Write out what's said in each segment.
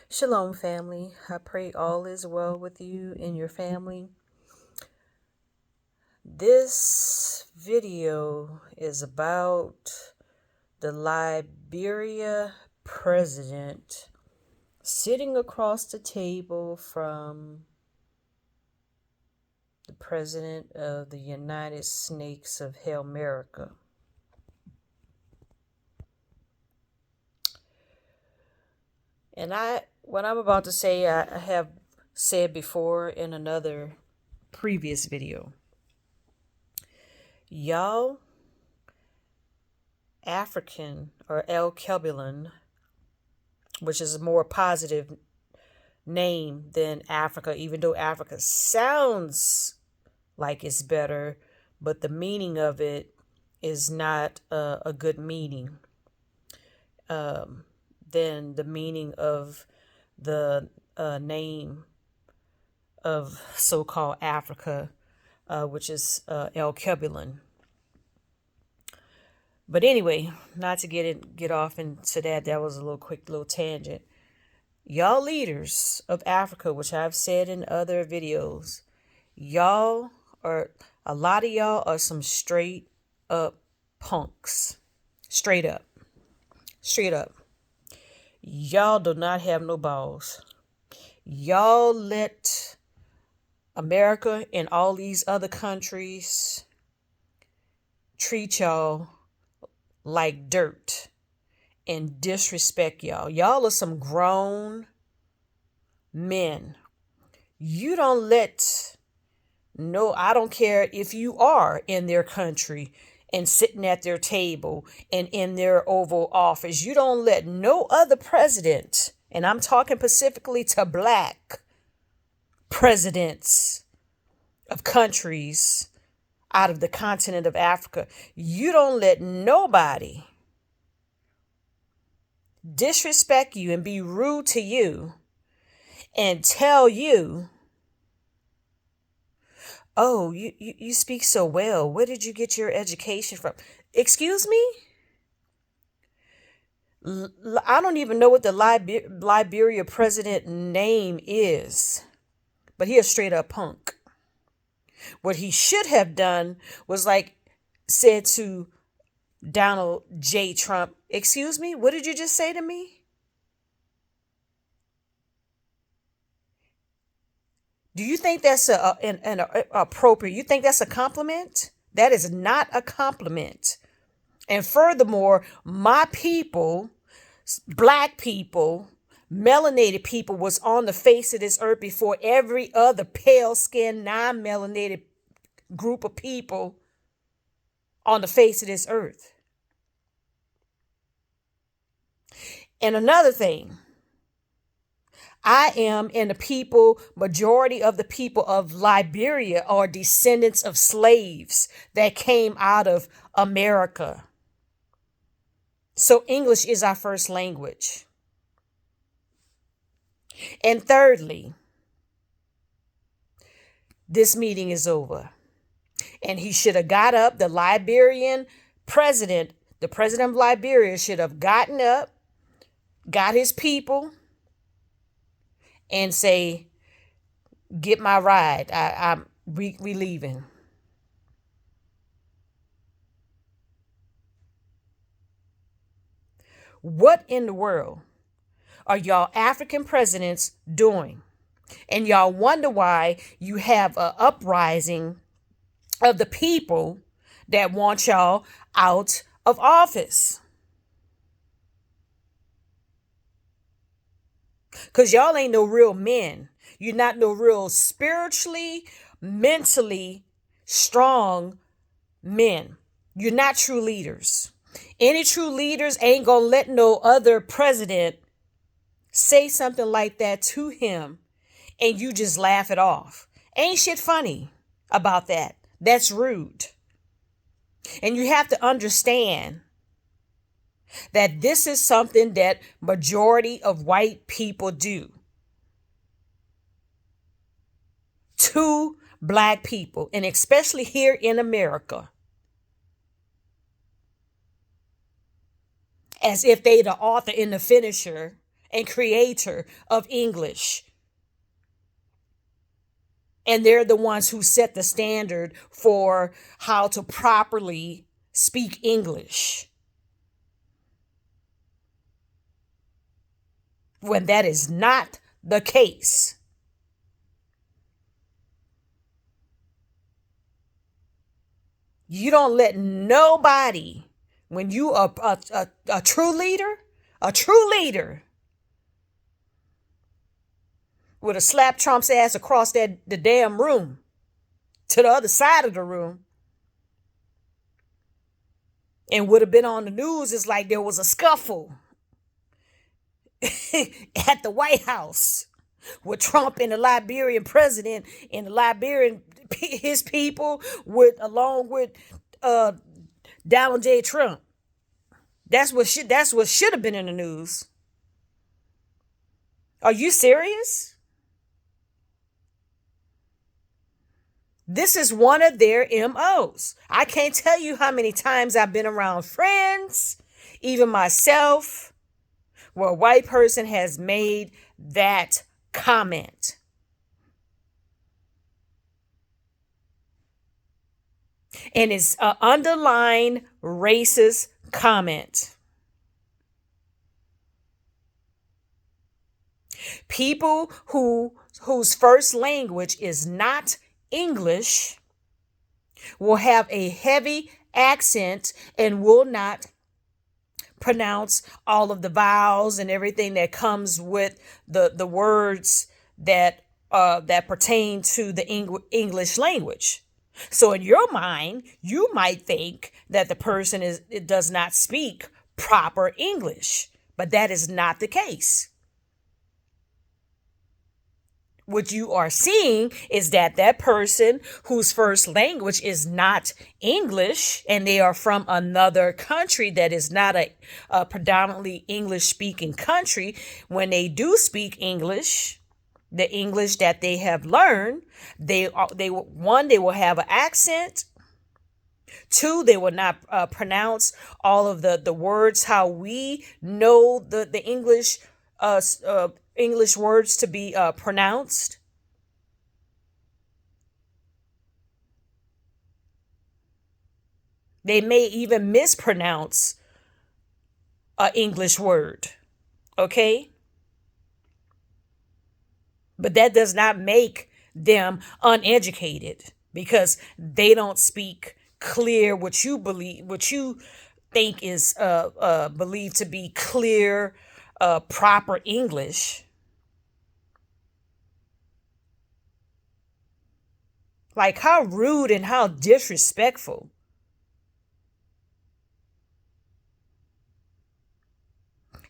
Shalom, family. I pray all is well with you and your family. This video is about the Liberia president sitting across the table from the president of the United Snakes of Hell America. And what I'm about to say, I have said before in another previous video. Y'all African or El Kebulan, which is a more positive name than Africa, even though Africa sounds like it's better, but the meaning of it is not a good meaning than the meaning of the name of so-called Africa, which is El Kebulan. But anyway, not to get off into that. That was a quick little tangent. Y'all leaders of Africa, which I've said in other videos, a lot of y'all are some straight up punks. Straight up. Y'all do not have no balls. Y'all let America and all these other countries treat y'all like dirt and disrespect y'all. Y'all are some grown men. You don't let I don't care if you are in their country and sitting at their table and in their Oval Office. You don't let no other president, and I'm talking specifically to black presidents of countries out of the continent of Africa. You don't let nobody disrespect you and be rude to you and tell you, oh, you speak so well. Where did you get your education from? Excuse me? I don't even know what the Liberia president name is, but he a straight up punk. What he should have done was said to Donald J. Trump, excuse me, what did you just say to me? Do you think that's an appropriate? You think that's a compliment? That is not a compliment. And furthermore, my people, black people, melanated people was on the face of this earth before every other pale-skinned, non-melanated group of people on the face of this earth. And another thing, I am, and the majority of the people of Liberia are descendants of slaves that came out of America. So English is our first language. And thirdly, this meeting is over. And he should have got up. The Liberian president, the president of Liberia should have gotten up, got his people, and say, get my ride. We leaving. What in the world are y'all African presidents doing? And y'all wonder why you have an uprising of the people that want y'all out of office. Because y'all ain't no real men. You're not no real spiritually, mentally strong men. You're not true leaders. Any true leaders ain't gonna let no other president say something like that to him and you just laugh it off. Ain't shit funny about that. That's rude. And you have to understand that this is something that majority of white people do to black people, and especially here in America, as if they the author and the finisher and creator of English. And they're the ones who set the standard for how to properly speak English, when that is not the case. You don't let nobody, when you are a true leader, would have slapped Trump's ass across the damn room to the other side of the room, and would have been on the news. It's like there was a scuffle at the White House with Trump and the Liberian president and the Liberian, his people, along with Donald J. Trump. That's what should have been in the news. Are you serious? This is one of their MOs. I can't tell you how many times I've been around friends, even myself, where a white person has made that comment. And it's an underlined racist comment. People whose first language is not English will have a heavy accent and will not pronounce all of the vowels and everything that comes with the words that pertain to the English language. So in your mind, you might think that the person does not speak proper English, but that is not the case. What you are seeing is that person whose first language is not English, and they are from another country that is not a predominantly English speaking country, when they do speak English, the English that they have learned, they will have an accent. Two, they will not pronounce all of the words how we know the English English words to be pronounced. They may even mispronounce an English word. Okay? But that does not make them uneducated, because they don't speak clear what you think is believed to be clear, proper English. Like, how rude and how disrespectful.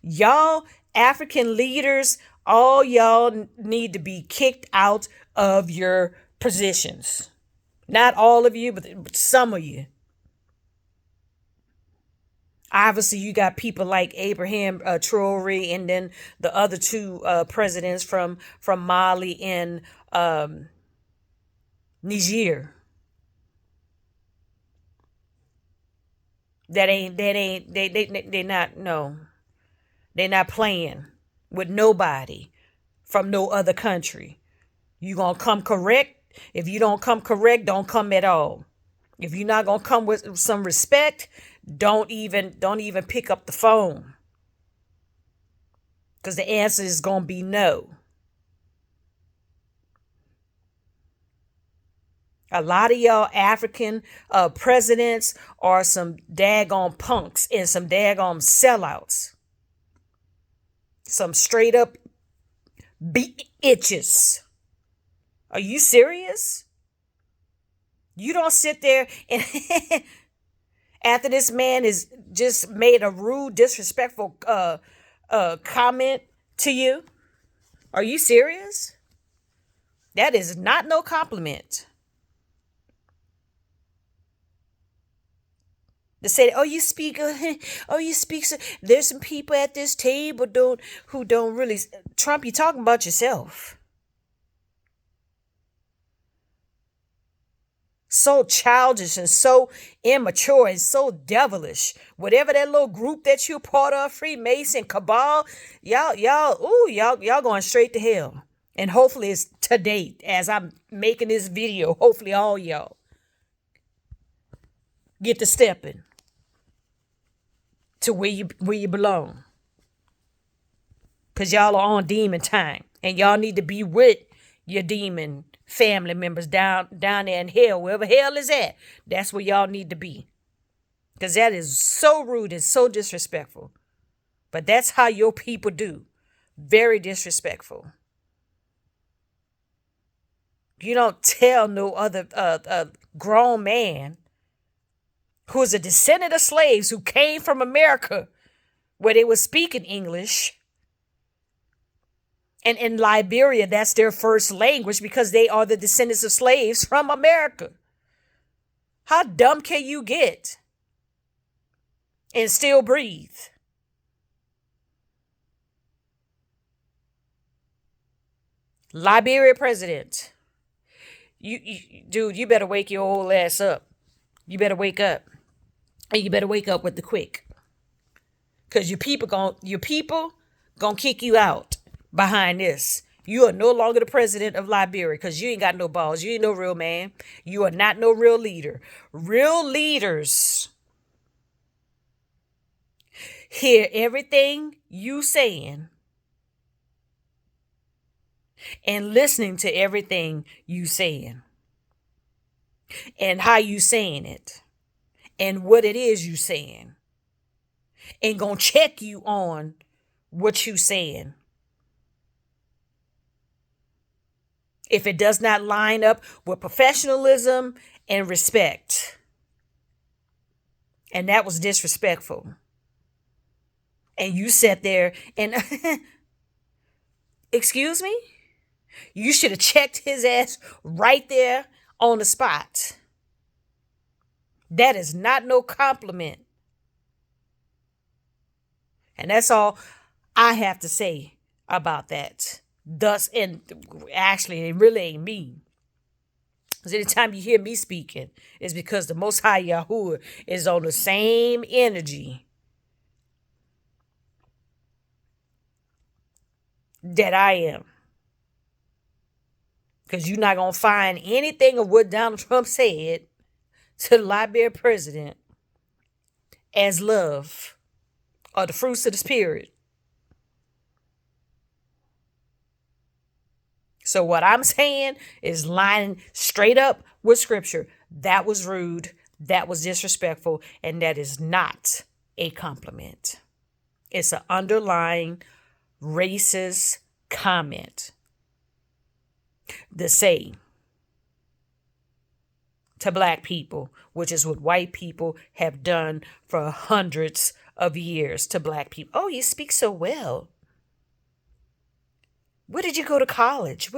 Y'all African leaders, all y'all need to be kicked out of your positions. Not all of you, but some of you. Obviously, you got people like Abraham Traore, and then the other two presidents from Mali and Niger. They're not playing with nobody from no other country. You gonna come correct? If you don't come correct, don't come at all. If you're not gonna come with some respect, don't even pick up the phone, because the answer is gonna be no. A lot of y'all African presidents are some daggone punks and some daggone sellouts. Some straight up bitches. Are you serious? You don't sit there and after this man has just made a rude, disrespectful comment to you. Are you serious? That is not no compliment. To say, oh, you speak. So there's some people at this table who don't really. Trump, you talking about yourself. So childish and so immature and so devilish. Whatever that little group that you part of, Freemason, Cabal, y'all going straight to hell. And hopefully it's to date as I'm making this video. Hopefully all y'all get to stepping to where you belong. Cause y'all are on demon time. And y'all need to be with your demon family members down there in hell. Wherever hell is at, that's where y'all need to be. Because that is so rude and so disrespectful. But that's how your people do. Very disrespectful. You don't tell no other grown man who is a descendant of slaves who came from America where they were speaking English. And in Liberia, that's their first language because they are the descendants of slaves from America. How dumb can you get and still breathe? Liberia president. Dude, you better wake your old ass up. You better wake up. And you better wake up with the quick. Because your people gonna kick you out behind this. You are no longer the president of Liberia because you ain't got no balls. You ain't no real man. You are not no real leader. Real leaders hear everything you saying and listening to everything you saying and how you saying it and what it is you saying and gonna check you on what you saying. If it does not line up with professionalism and respect. And that was disrespectful. And you sat there and, excuse me? You should have checked his ass right there on the spot. That is not no compliment. And that's all I have to say about that. Thus, and actually, it really ain't me. Because anytime you hear me speaking, it's because the Most High Yahuah is on the same energy that I am. Because you're not going to find anything of what Donald Trump said to the Liberia president as love or the fruits of the Spirit. So what I'm saying is lining straight up with scripture. That was rude. That was disrespectful. And that is not a compliment. It's an underlying racist comment to say to black people, which is what white people have done for hundreds of years to black people. Oh, you speak so well. Where did you go to college?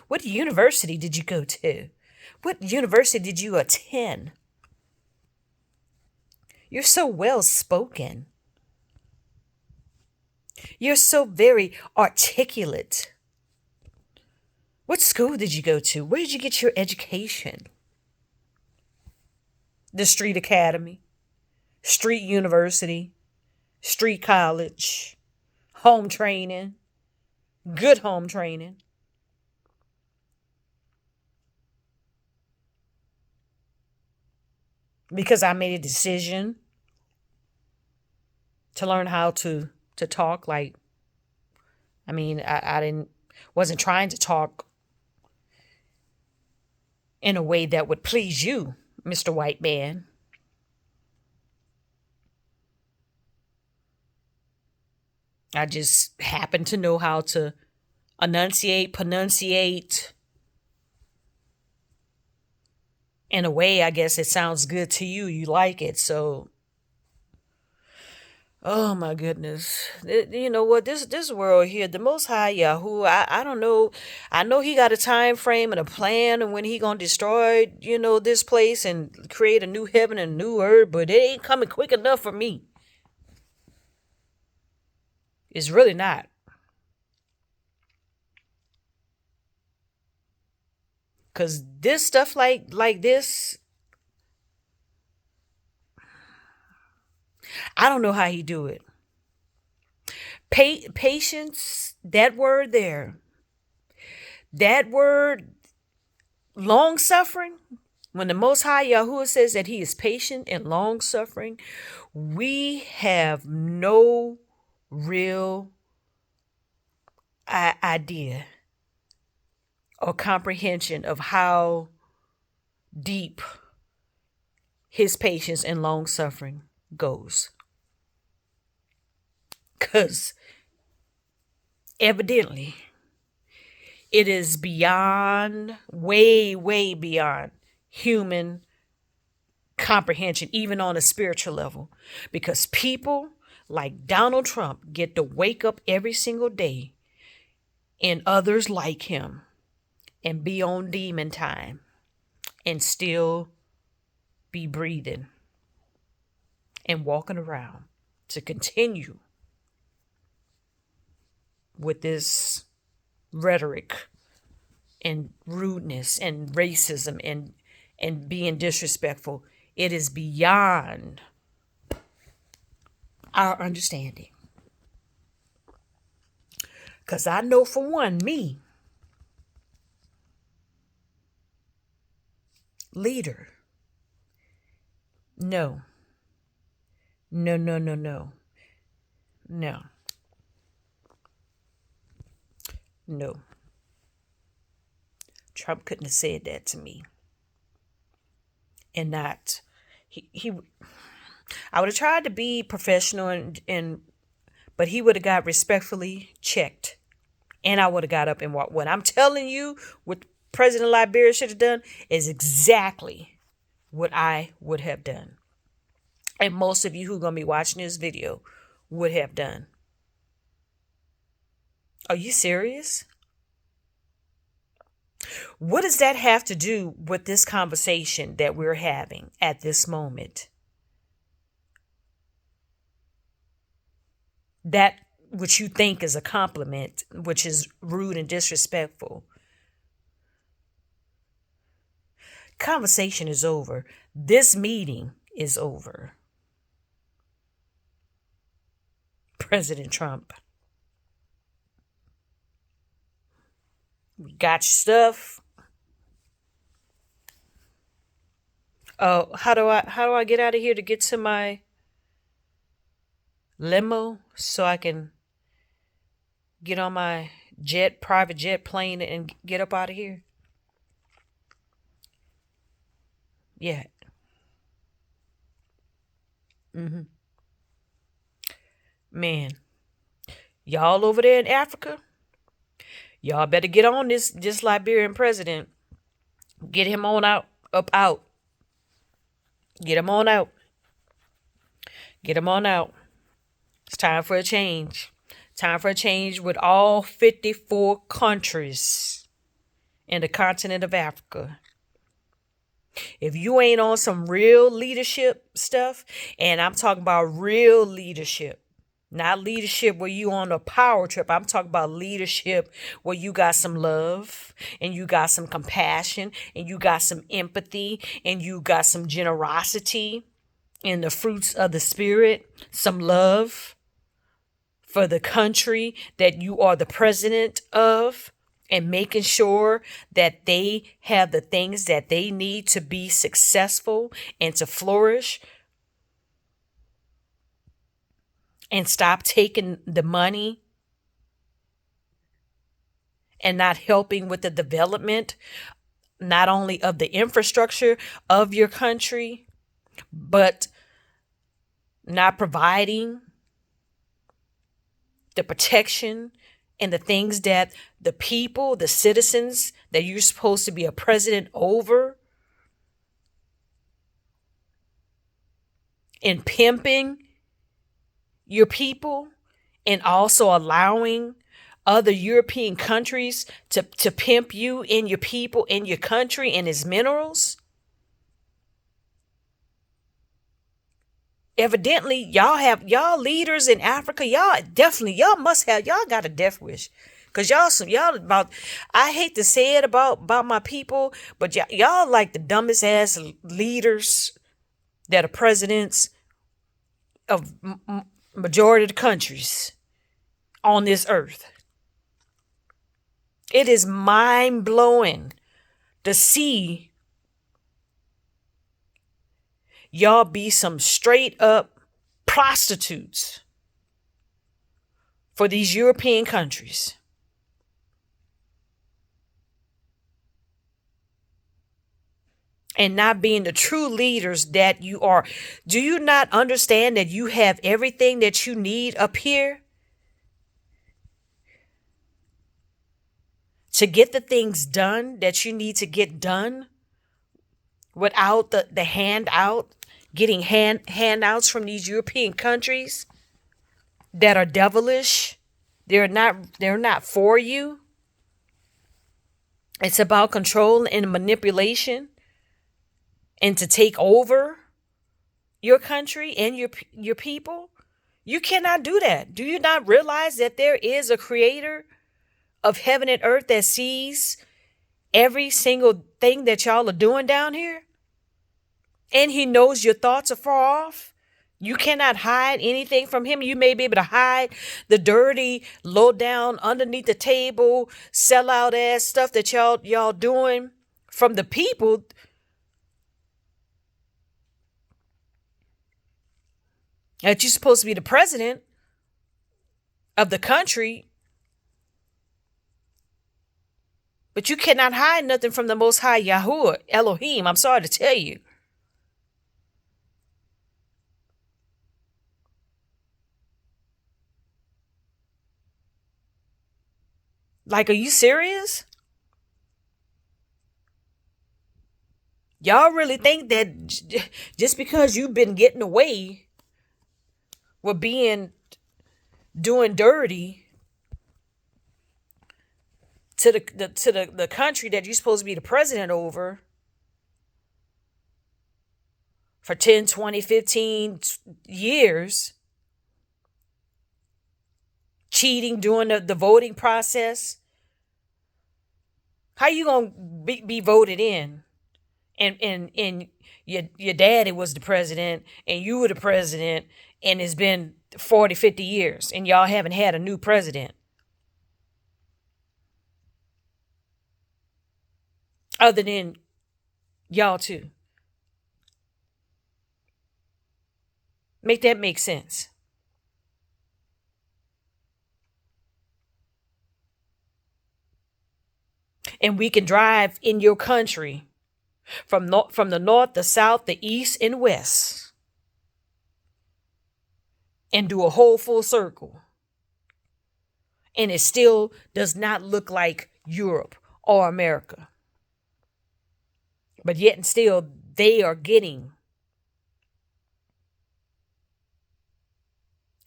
What university did you go to? What university did you attend? You're so well spoken. You're so very articulate. What school did you go to? Where did you get your education? The street academy, street university, street college, home training. Good home training. Because I made a decision to learn how to talk. Like, I mean, I wasn't trying to talk in a way that would please you, Mr. White Man. I just happen to know how to pronunciate in a way, I guess it sounds good to you. You like it. So, oh my goodness. You know what? This world here, the Most High Yahuah, I don't know. I know he got a time frame and a plan and when he going to destroy, this place and create a new heaven and a new earth, but it ain't coming quick enough for me. It's really not. Cause this stuff like this, I don't know how he do it. Patience, that word there, that word long suffering. When the Most High Yahuwah says that He is patient and long suffering, we have no real idea or comprehension of how deep His patience and long suffering goes. Because evidently, it is beyond, way, way beyond human comprehension, even on a spiritual level. Because people like Donald Trump get to wake up every single day and others like him and be on demon time and still be breathing and walking around to continue with this rhetoric and rudeness and racism and being disrespectful. It is beyond our understanding. Because I know for one, me, leader, no, no, no, no, no, no, no. Trump couldn't have said that to me. And not, he I would have tried to be professional and but he would have got respectfully checked. And I would have got up and walked. What I'm telling you, what President Liberia should have done is exactly what I would have done. And most of you who are going to be watching this video would have done. Are you serious? What does that have to do with this conversation that we're having at this moment? That which you think is a compliment, which is rude and disrespectful. Conversation is over. This meeting is over. President Trump, got your stuff. Oh, how do I get out of here to get to my limo so I can get on my private jet plane and get up out of here? Yeah. Man, y'all over there in Africa, y'all better get on this Liberian president. Get him on out, up out. Get him on out. Get him on out. It's time for a change. Time for a change with all 54 countries in the continent of Africa. If you ain't on some real leadership stuff, and I'm talking about real leadership, not leadership where you on a power trip. I'm talking about leadership where you got some love and you got some compassion and you got some empathy and you got some generosity and the fruits of the spirit, some love for the country that you are the president of, and making sure that they have the things that they need to be successful and to flourish. And stop taking the money and not helping with the development, not only of the infrastructure of your country, but not providing the protection and the things that the people, the citizens that you're supposed to be a president over, and pimping your people, and also allowing other European countries to pimp you and your people and your country and its minerals. Evidently, y'all leaders in Africa. Y'all must have y'all got a death wish, cause y'all about. I hate to say it about my people, but y'all like the dumbest ass leaders that are presidents of majority of the countries on this earth. It is mind blowing to see y'all be some straight up prostitutes for these European countries. And not being the true leaders that you are. Do you not understand that you have everything that you need up here to get the things done that you need to get done without the handout, getting handouts from these European countries that are devilish? They're not for you. It's about control and manipulation and to take over your country and your people. You cannot do that. Do you not realize that there is a creator of heaven and earth that sees every single thing that y'all are doing down here? And he knows your thoughts are far off. You cannot hide anything from him. You may be able to hide the dirty, low down, underneath the table, sell out ass stuff that y'all doing from the people. That you're supposed to be the president of the country. But you cannot hide nothing from the Most High Yahuah Elohim. I'm sorry to tell you. Like, are you serious? Y'all really think that just because you've been getting away with doing dirty to the country that you're supposed to be the president over for 10, 20, 15 years, cheating during the voting process? How you gonna be voted in? And your daddy was the president and you were the president, and it's been 40, 50 years and y'all haven't had a new president other than y'all two. Make that make sense. And we can drive in your country from the north, the south, the east, and west, and do a whole full circle. And it still does not look like Europe or America. But yet and still, they are getting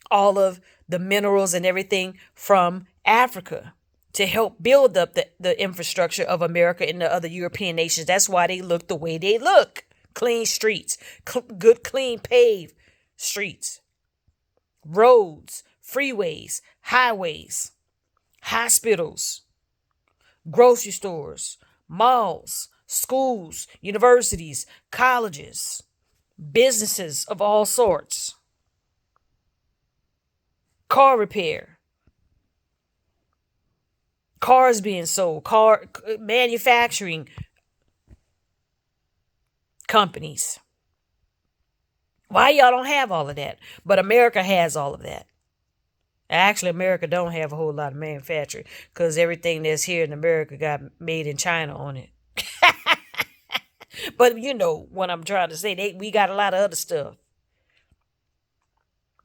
all of the minerals and everything from Africa to help build up the infrastructure of America and the other European nations. That's why they look the way they look. Clean streets, good, clean, paved streets, roads, freeways, highways, hospitals, grocery stores, malls, schools, universities, colleges, businesses of all sorts, car repair, cars being sold, car manufacturing companies. Why y'all don't have all of that? But America has all of that. Actually, America don't have a whole lot of manufacturing because everything that's here in America got made in China on it. But you know what I'm trying to say. We got a lot of other stuff.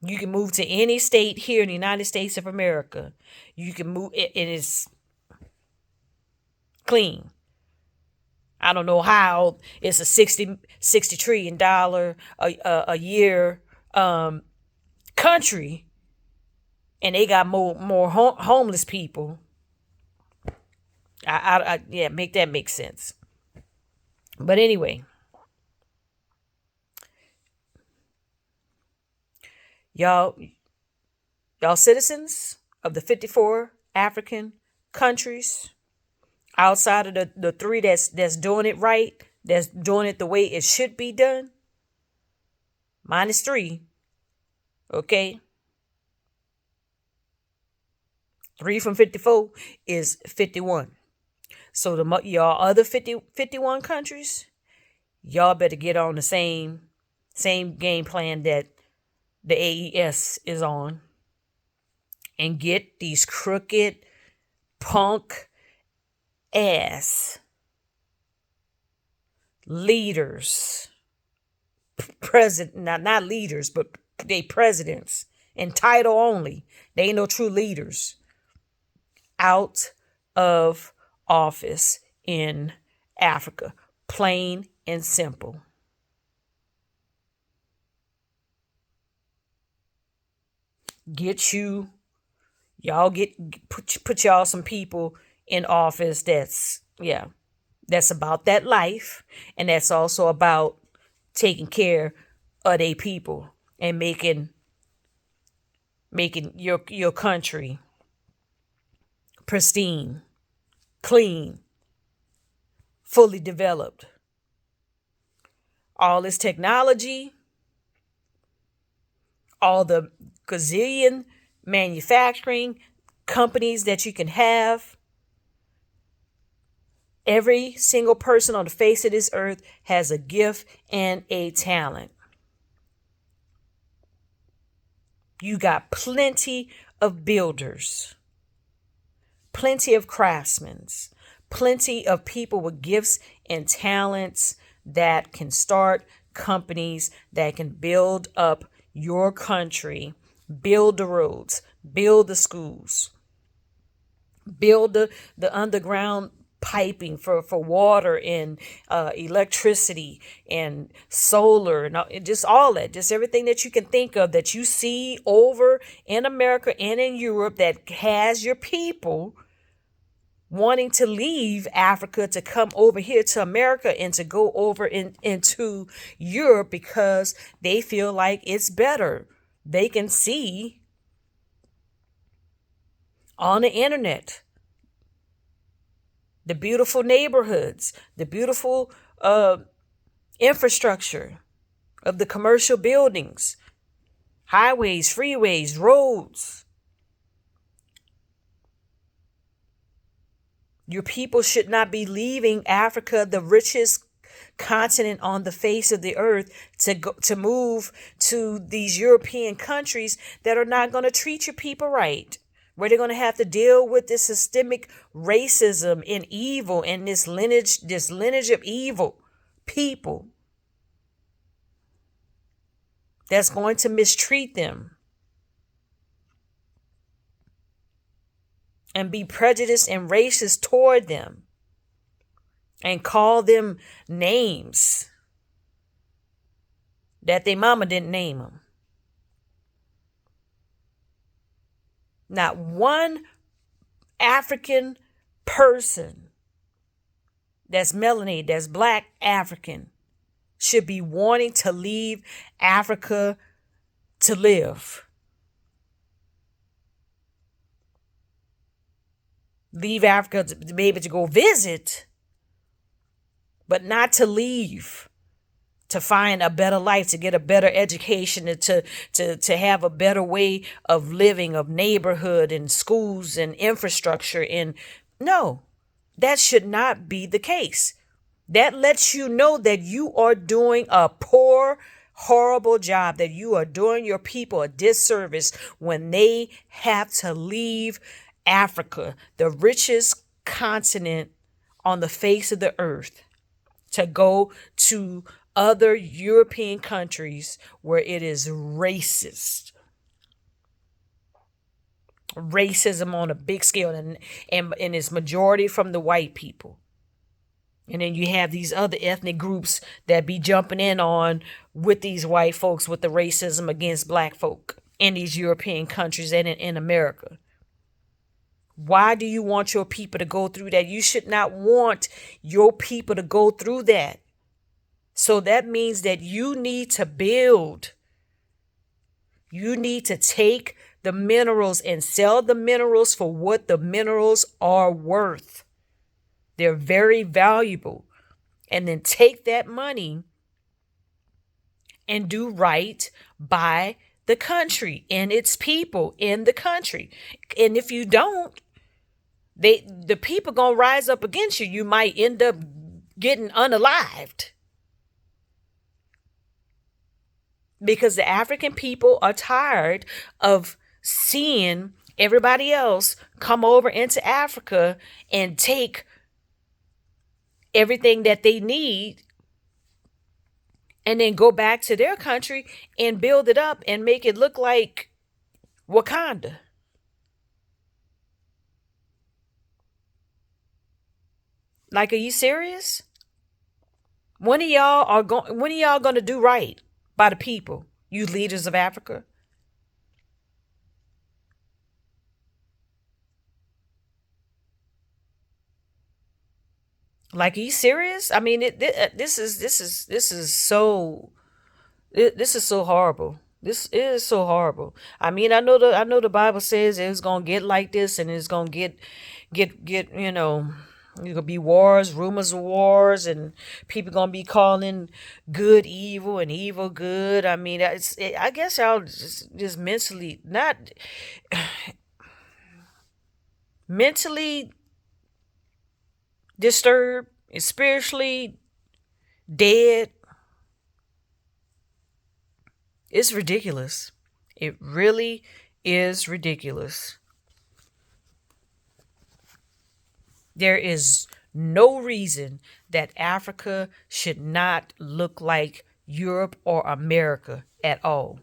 You can move to any state here in the United States of America. You can move, and it's clean. I don't know how it's a $60 trillion a year country, and they got more homeless people. Yeah, make that make sense. But anyway, Y'all, y'all citizens of the 54 African countries outside of the three that's doing it right, that's doing it the way it should be done. Minus 3. Okay. 3 from 54 is 51. So y'all other 51 countries, y'all better get on the same game plan that the AES is on, and get these crooked punk ass leaders, not leaders, but they presidents in title only. They ain't no true leaders, out of office in Africa. Plain and simple. Put y'all some people in office that's about that life, and that's also about taking care of their people and making your country pristine, clean, fully developed. All this technology, all the gazillion manufacturing companies that you can have. Every single person on the face of this earth has a gift and a talent. You got plenty of builders, plenty of craftsmen, plenty of people with gifts and talents that can start companies that can build up your country, build the roads, build the schools, build the underground piping for water and electricity and solar and just all that, just everything that you can think of that you see over in America and in Europe that has your people wanting to leave Africa to come over here to America and to go over into Europe because they feel like it's better. They can see on the internet the beautiful neighborhoods, the beautiful infrastructure of the commercial buildings, highways, freeways, roads. Your people should not be leaving Africa, the richest continent on the face of the earth, to move to these European countries that are not going to treat your people right, where they're going to have to deal with this systemic racism and evil and this lineage of evil people that's going to mistreat them and be prejudiced and racist toward them and call them names that their mama didn't name them. Not one African person that's melanated, that's black African, should be wanting to leave Africa to live. Leave Africa to be able to go visit, but not to leave to find a better life, to get a better education, to have a better way of living, of neighborhood and schools and infrastructure. And no, that should not be the case. That lets you know that you are doing a poor, horrible job, that you are doing your people a disservice when they have to leave Africa, the richest continent on the face of the earth, to go to other European countries where it is racist. Racism on a big scale, and it's majority from the white people. And then you have these other ethnic groups that be jumping in on with these white folks with the racism against black folk in these European countries and in America. Why do you want your people to go through that? You should not want your people to go through that. So that means that you need to build You need to take the minerals and sell the minerals for what the minerals are worth. They're very valuable. And then take that money and do right by the country and its people in the country. And if you don't, the people gonna rise up against you. You might end up getting unalived. Because the African people are tired of seeing everybody else come over into Africa and take everything that they need and then go back to their country and build it up and make it look like Wakanda. Like, are you serious? When are y'all gonna do right by the people, you leaders of Africa? Like, are you serious? I mean, this is so this is so horrible. This is so horrible. I mean, I know the Bible says it's gonna get like this, and it's gonna get there's gonna be wars, rumors of wars, and people gonna be calling good evil and evil good. I mean, I guess y'all just mentally not mentally disturbed, and spiritually dead. It's ridiculous. It really is ridiculous. There is no reason that Africa should not look like Europe or America at all.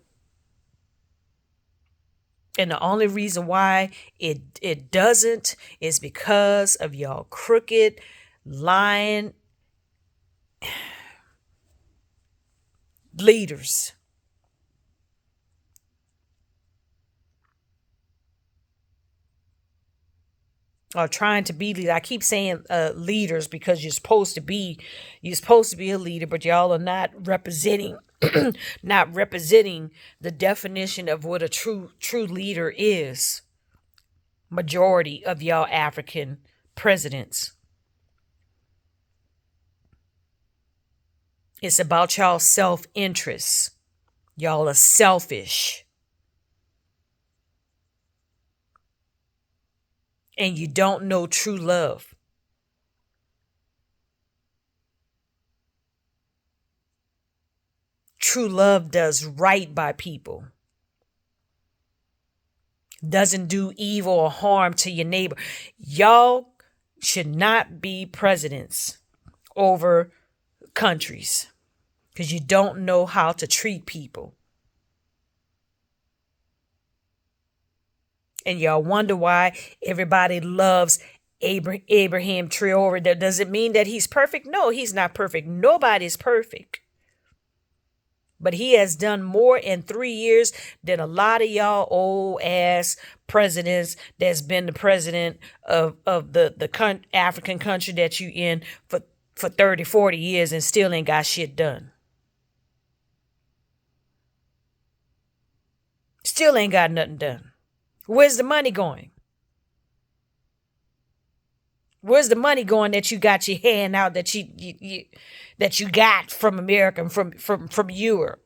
And the only reason why it doesn't is because of y'all crooked, lying leaders. Or trying to be leaders. I keep saying leaders because you're supposed to be a leader, but y'all are not representing not representing the definition of what a true leader is. Majority of y'all African presidents. It's about y'all self-interest. Y'all are selfish. And you don't know true love. True love does right by people. Doesn't do evil or harm to your neighbor. Y'all should not be presidents over countries because you don't know how to treat people. And y'all wonder why everybody loves Abraham Traore. Does it mean that he's perfect? No, he's not perfect. Nobody's perfect. But he has done more in 3 years than a lot of y'all old ass presidents that's been the president of the African country that you in for 30, 40 years and still ain't got shit done. Still ain't got nothing done. Where's the money going? Where's the money going that you got your hand out that you got from America and from Europe?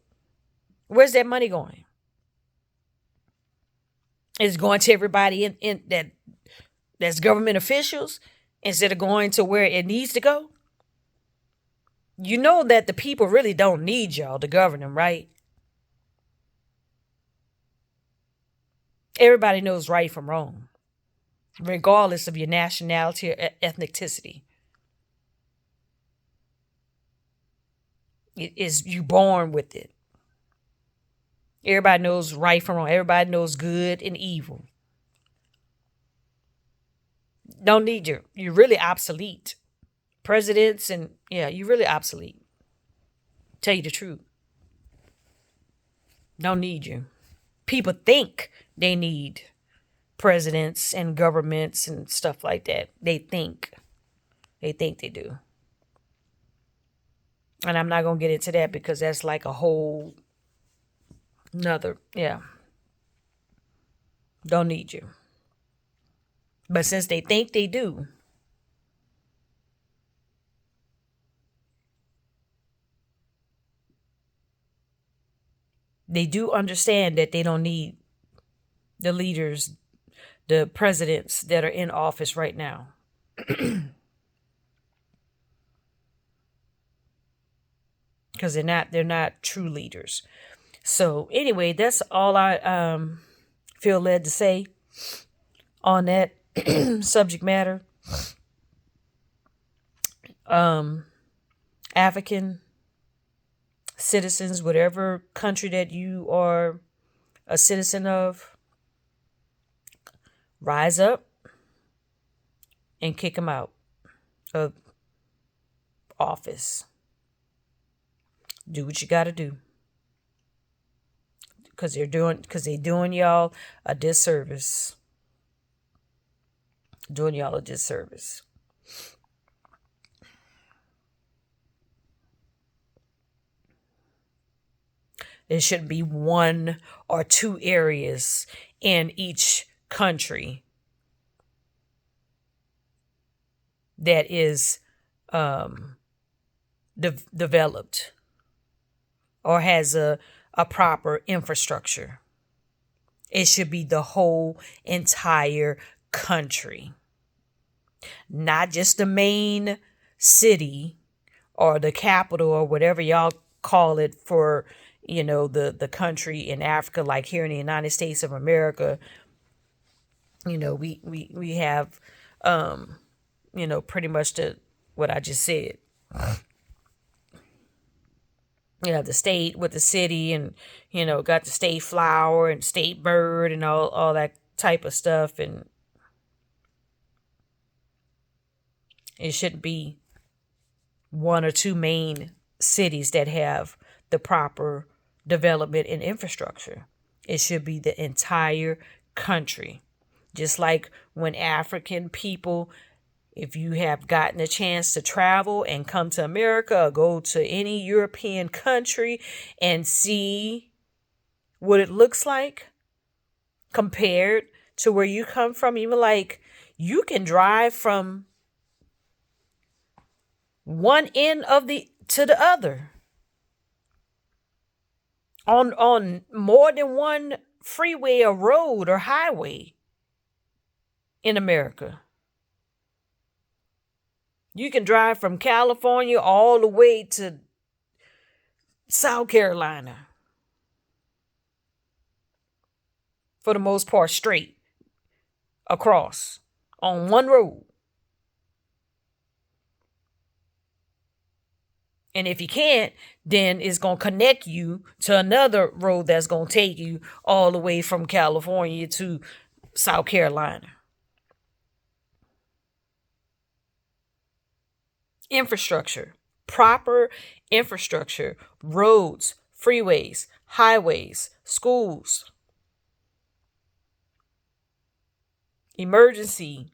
Where's that money going? It's going to everybody in that's government officials instead of going to where it needs to go. You know that the people really don't need y'all to govern them, right? Everybody knows right from wrong, regardless of your nationality or ethnicity. It is you born with it. Everybody knows right from wrong. Everybody knows good and evil. Don't need you. You're really obsolete. Presidents and you're really obsolete. Tell you the truth. Don't need you. People think they need presidents and governments and stuff like that. They think they do. And I'm not going to get into that because that's like a whole nother, Don't need you. But since they think they do, they do understand that they don't need the leaders, the presidents that are in office right now. Because they're not true leaders. So anyway, that's all I feel led to say on that subject matter. African citizens, whatever country that you are a citizen of, rise up and kick them out of office. Do what you got to do, because they're doing y'all a disservice. Doing y'all a disservice. There shouldn't be one or two areas in each country that is developed or has a proper infrastructure. It should be the whole entire country, not just the main city or the capital or whatever y'all call it for, the country in Africa. Like here in the United States of America, we have, pretty much what I just said. You have the state with the city, and got the state flower and state bird and all that type of stuff. And it shouldn't be one or two main cities that have the proper development and infrastructure. It should be the entire country. Just like when African people, if you have gotten a chance to travel and come to America or go to any European country and see what it looks like compared to where you come from, even like you can drive from one end to the other on more than one freeway or road or highway in America. You can drive from California all the way to South Carolina. For the most part, straight across on one road. And if you can't, then it's going to connect you to another road that's going to take you all the way from California to South Carolina. Infrastructure, proper infrastructure, roads, freeways, highways, schools, emergency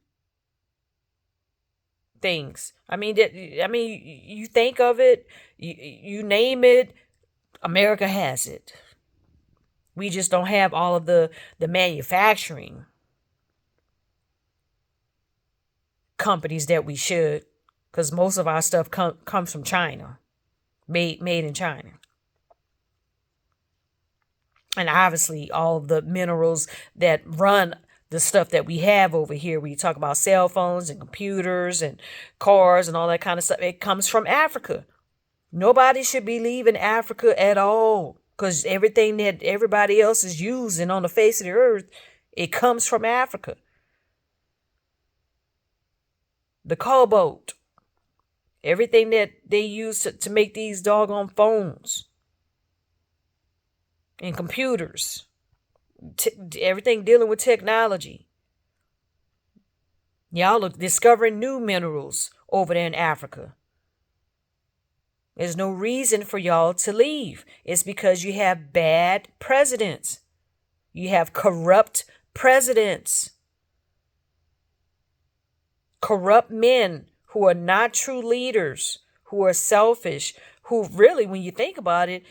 things. You think of it, you name it, America has it. We just don't have all of the manufacturing companies that we should, because most of our stuff comes from China, made in China. And obviously all of the minerals that run the stuff that we have over here, when you talk about cell phones and computers and cars and all that kind of stuff, it comes from Africa. Nobody should be leaving Africa at all, because everything that everybody else is using on the face of the earth, it comes from Africa. The cobalt, everything that they use to make these doggone phones and computers, everything dealing with technology. Y'all are discovering new minerals over there in Africa. There's no reason for y'all to leave. It's because you have bad presidents. You have corrupt presidents. Corrupt men who are not true leaders, who are selfish, who really, when you think about it,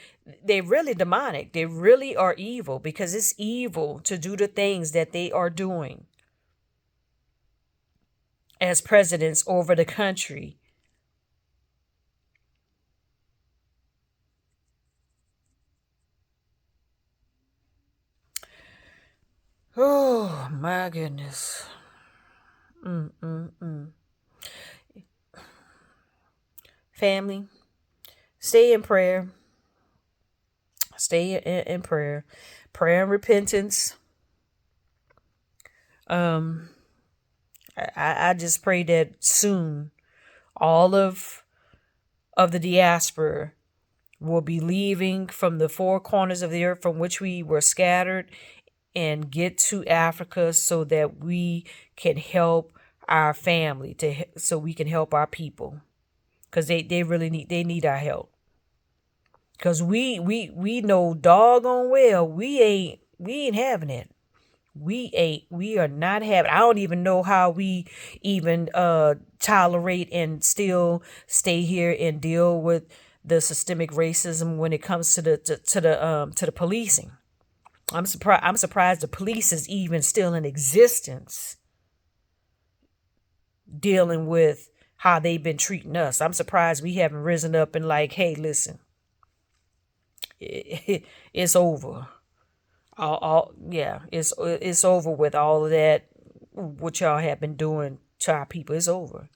they really demonic. They really are evil, because it's evil to do the things that they are doing as presidents over the country. Oh my goodness. Family, stay in prayer. Stay in prayer. Prayer and repentance. I just pray that soon all of the diaspora will be leaving from the four corners of the earth from which we were scattered, and get to Africa so that we can help our family, so we can help our people, because they really need our help, because we know doggone well we ain't having it. We are not having. I don't even know how we even tolerate and still stay here and deal with the systemic racism when it comes to the policing. I'm surprised the police is even still in existence, dealing with how they've been treating us. I'm surprised we haven't risen up and like, hey, listen, it's over. Yeah, it's over with all of that. What y'all have been doing to our people is over.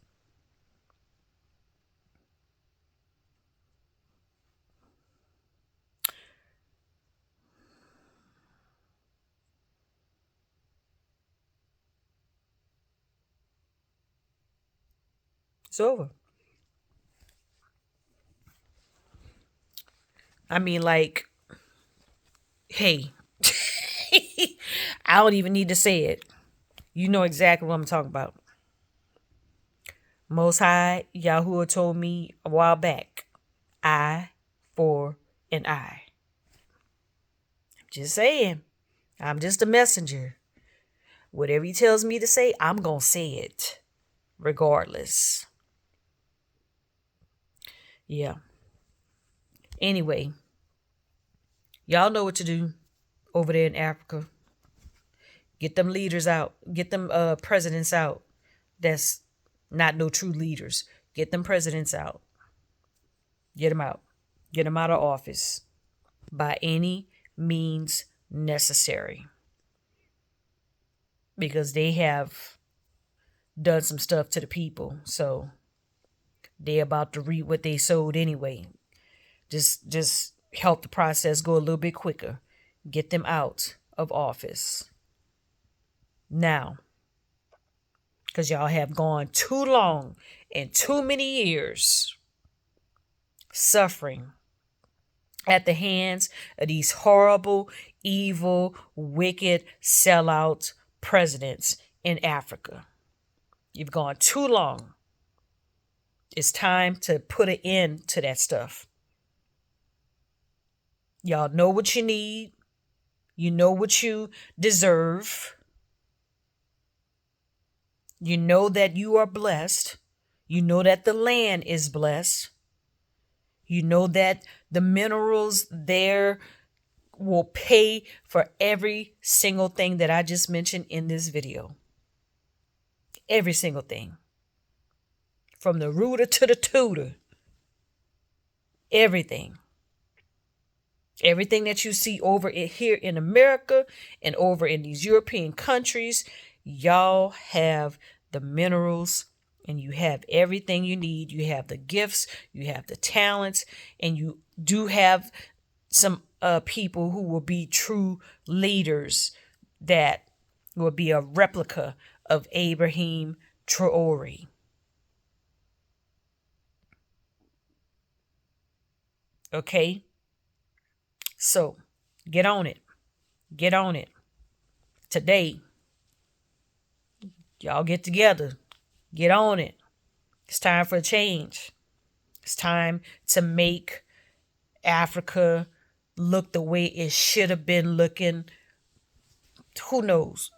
It's over. I mean, like, hey, I don't even need to say it. You know exactly what I'm talking about. Most High Yahuah told me a while back, eye for an eye. Just saying. I'm just a messenger. Whatever he tells me to say, I'm going to say it regardless. Yeah. Anyway, y'all know what to do over there in Africa. Get them leaders out. Get them presidents out. That's not no true leaders. Get them presidents out. Get them out. Get them out of office by any means necessary, because they have done some stuff to the people. So they're about to reap what they sowed anyway. Just help the process go a little bit quicker. Get them out of office now, because y'all have gone too long and too many years suffering at the hands of these horrible, evil, wicked, sellout presidents in Africa. You've gone too long. It's time to put an end to that stuff. Y'all know what you need. You know what you deserve. You know that you are blessed. You know that the land is blessed. You know that the minerals there will pay for every single thing that I just mentioned in this video. Every single thing. From the rooter to the tutor. Everything. Everything that you see over here in America and over in these European countries, y'all have the minerals and you have everything you need. You have the gifts, you have the talents, and you do have some people who will be true leaders that will be a replica of Abraham Traore. Okay? So, get on it. Get on it. Today, y'all get together. Get on it. It's time for a change. It's time to make Africa look the way it should have been looking. Who knows?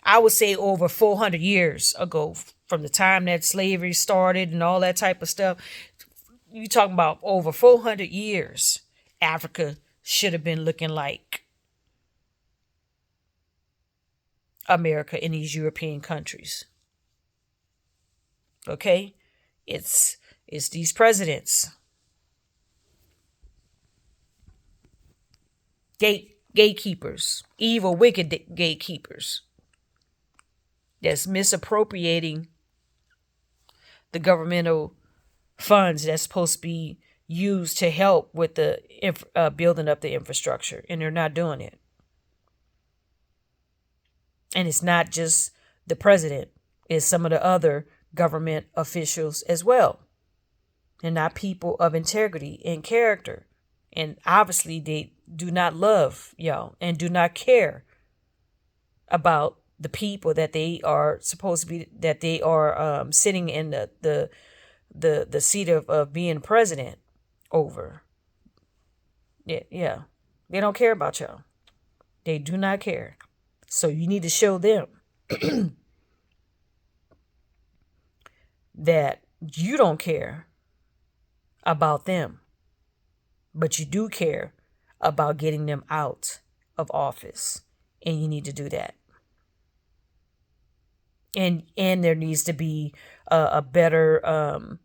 I would say over 400 years ago, from the time that slavery started and all that type of stuff. you talking about over 400 years, Africa should have been looking like America in these European countries. Okay? It's these presidents. Gatekeepers, evil, wicked gatekeepers that's misappropriating the governmental funds that's supposed to be used to help with the building up the infrastructure, and they're not doing it. And it's not just the president, it's some of the other government officials as well. They're not people of integrity and character. And obviously they do not love y'all and do not care about the people that they are supposed to be, that they are sitting in the seat of being president over. Yeah. They don't care about y'all. They do not care. So you need to show them that you don't care about them, but you do care about getting them out of office. And you need to do that. And there needs to be a better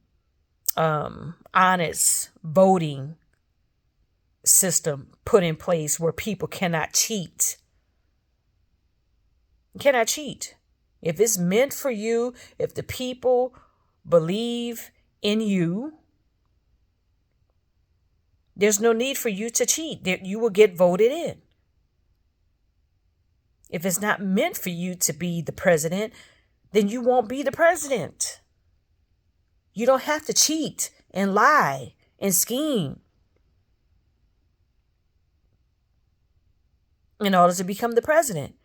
honest voting system put in place where people cannot cheat. Cannot cheat. If it's meant for you, if the people believe in you, there's no need for you to cheat. You will get voted in. If it's not meant for you to be the president, then you won't be the president. You don't have to cheat and lie and scheme in order to become the president.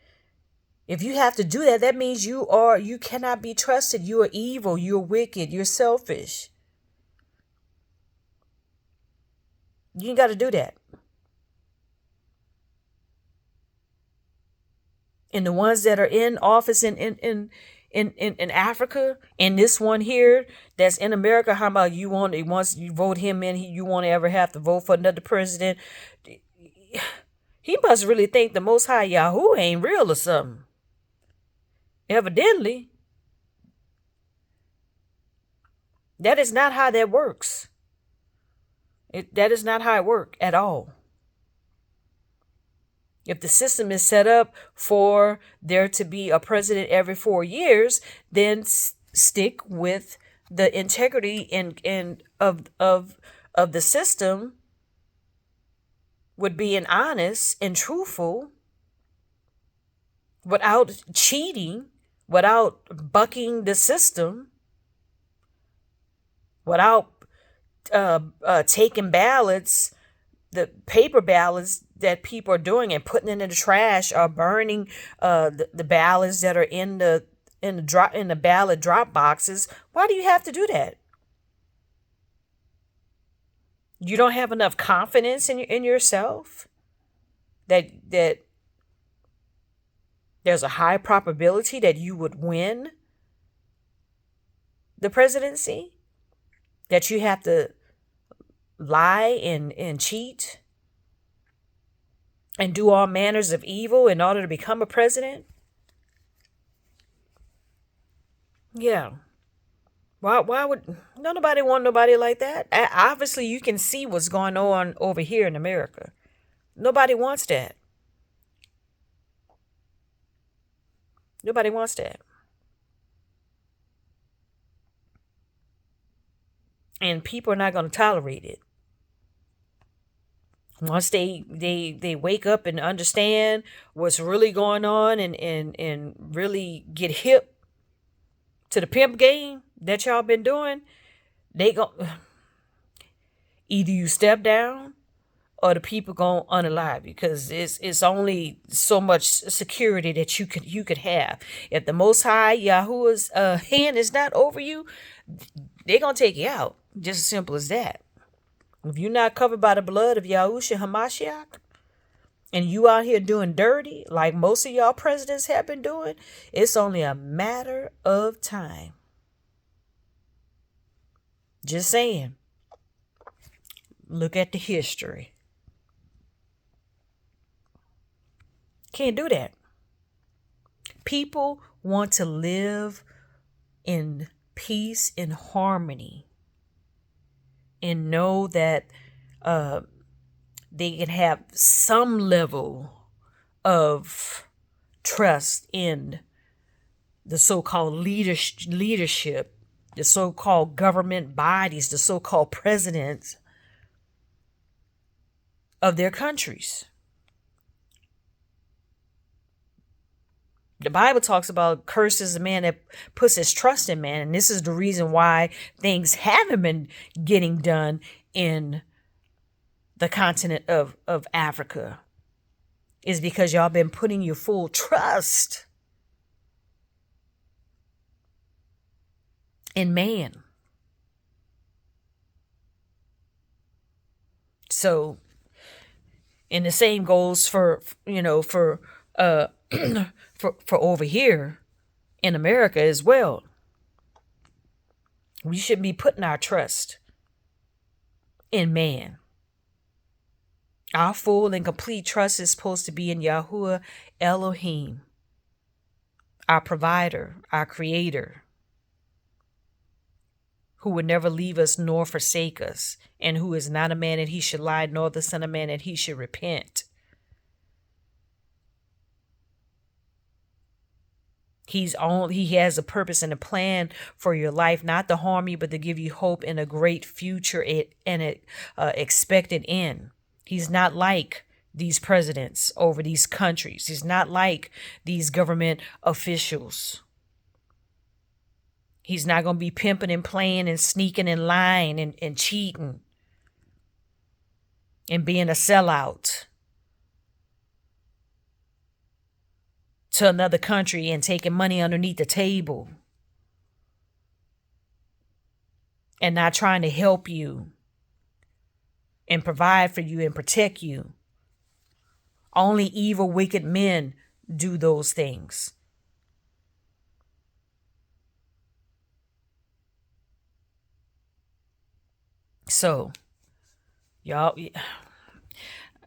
If you have to do that, that means you cannot be trusted. You are evil. You're wicked. You're selfish. You ain't got to do that. And the ones that are in office in Africa, and this one here that's in America, how about you once you vote him in, you won't ever have to vote for another president? He must really think the Most High Yahuah ain't real or something. Evidently. That is not how that works. That is not how it works at all. If the system is set up for there to be a president every 4 years, then stick with the integrity of the system with being honest and truthful, without cheating, without bucking the system, without taking ballots, the paper ballots that people are doing, and putting it in the trash, or burning the ballots that are in the ballot drop boxes. Why do you have to do that? You don't have enough confidence in yourself that there's a high probability that you would win the presidency, that you have to lie and cheat and do all manners of evil in order to become a president? Yeah. Why would nobody want nobody like that? Obviously, you can see what's going on over here in America. Nobody wants that. Nobody wants that. And people are not going to tolerate it. Once they wake up and understand what's really going on, and really get hip to the pimp game that y'all been doing, they go, either you step down or the people gonna unalive you, because it's only so much security that you could have. If the Most High Yahuah's hand is not over you, they're gonna take you out. Just as simple as that. If you're not covered by the blood of Yahushua Hamashiach, and you out here doing dirty like most of y'all presidents have been doing, it's only a matter of time. Just saying. Look at the history. Can't do that. People want to live in peace and harmony and know that they can have some level of trust in the so-called leadership, the so-called government bodies, the so-called presidents of their countries. The Bible talks about curses a man that puts his trust in man. And this is the reason why things haven't been getting done in the continent of Africa, is because y'all been putting your full trust in man. So, and the same goes for for over here in America as well. We shouldn't be putting our trust in man. Our full and complete trust is supposed to be in Yahuah Elohim, our provider, our creator, who would never leave us nor forsake us, and who is not a man that he should lie, nor the son of man that he should repent. He has a purpose and a plan for your life, not to harm you, but to give you hope in a great future and an expected end. He's not like these presidents over these countries. He's not like these government officials. He's not going to be pimping and playing and sneaking and lying and cheating and being a sellout to another country and taking money underneath the table and not trying to help you and provide for you and protect you. Only evil, wicked men do those things. So, y'all,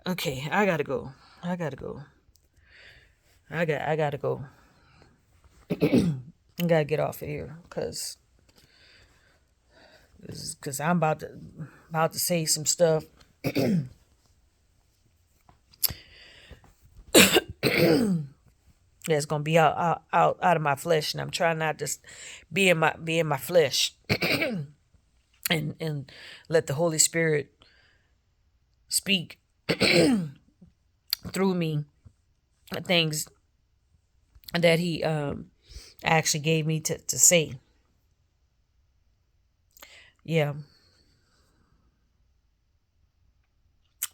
okay, I gotta go. I gotta go. I gotta get off of here because I'm about to say some stuff that's gonna be out of my flesh, and I'm trying not to be in my flesh and let the Holy Spirit speak through me things that he actually gave me to say. Yeah.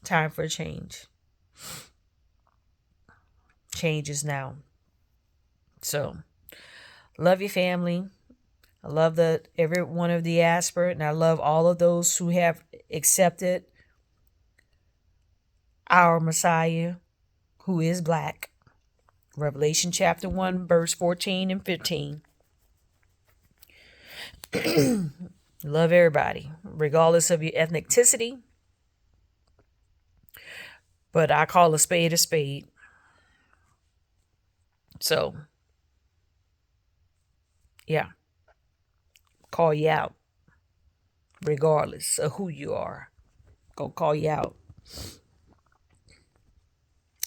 Time for a change. Change is now. So, love your family. I love every one of the diaspora, and I love all of those who have accepted our Messiah, who is black. Revelation chapter 1, verse 14 and 15. Love everybody, regardless of your ethnicity. But I call a spade a spade. So, yeah. Call you out. Regardless of who you are. Gonna call you out.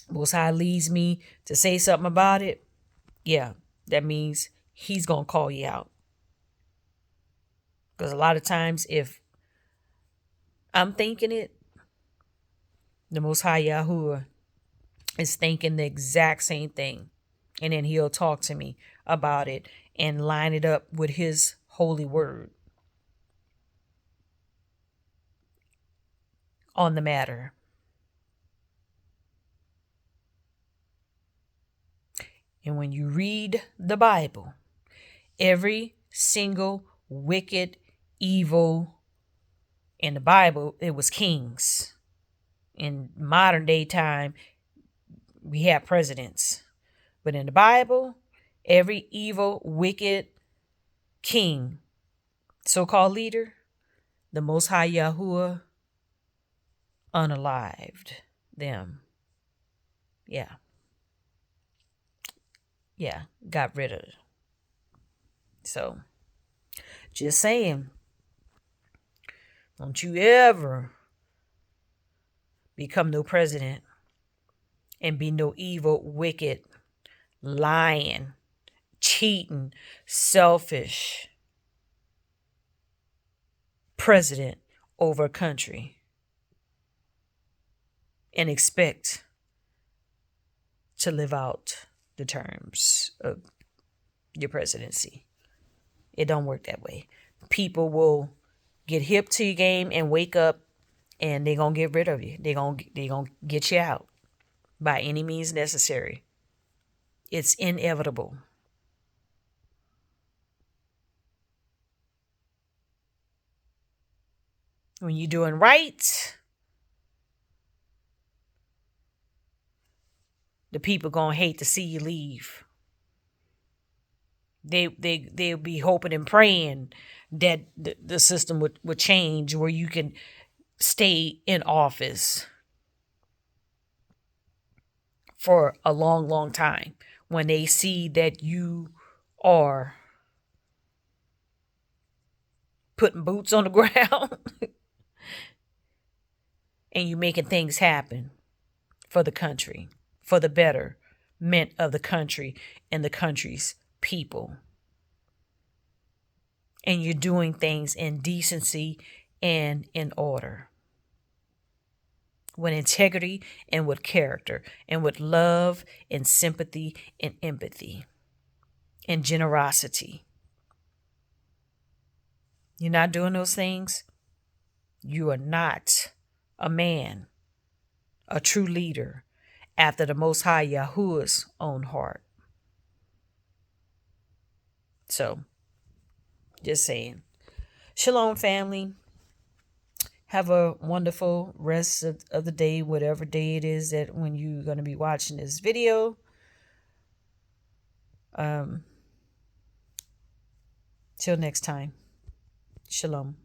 Most High leads me to say something about it. Yeah, that means he's gonna call you out. Because a lot of times if I'm thinking it, the Most High Yahuwah is thinking the exact same thing. And then he'll talk to me about it and line it up with his holy word on the matter. And when you read the Bible, every single wicked, evil, in the Bible, it was kings. In modern day time, we have presidents. But in the Bible, every evil, wicked king, so-called leader, the Most High Yahuwah unalived them. Yeah. Yeah. Got rid of it. So, just saying. Don't you ever become no president and be no evil, wicked, lying, cheating, selfish president over a country and expect to live out the terms of your presidency. It don't work that way. People will get hip to your game and wake up, and they're going to get rid of you. They're going to get you out by any means necessary. It's inevitable. When you're doing right, the people going to hate to see you leave. They'll be hoping and praying that the system would change where you can stay in office for a long, long time when they see that you are putting boots on the ground and you making things happen for the country, for the betterment of the country and the country's people. And you're doing things in decency and in order, with integrity and with character, and with love and sympathy and empathy and generosity. You're not doing those things, you are not a man, a true leader after the Most High Yahuah's own heart. So, just saying. Shalom, family. Have a wonderful rest of the day, whatever day it is that when you're going to be watching this video. Till next time. Shalom.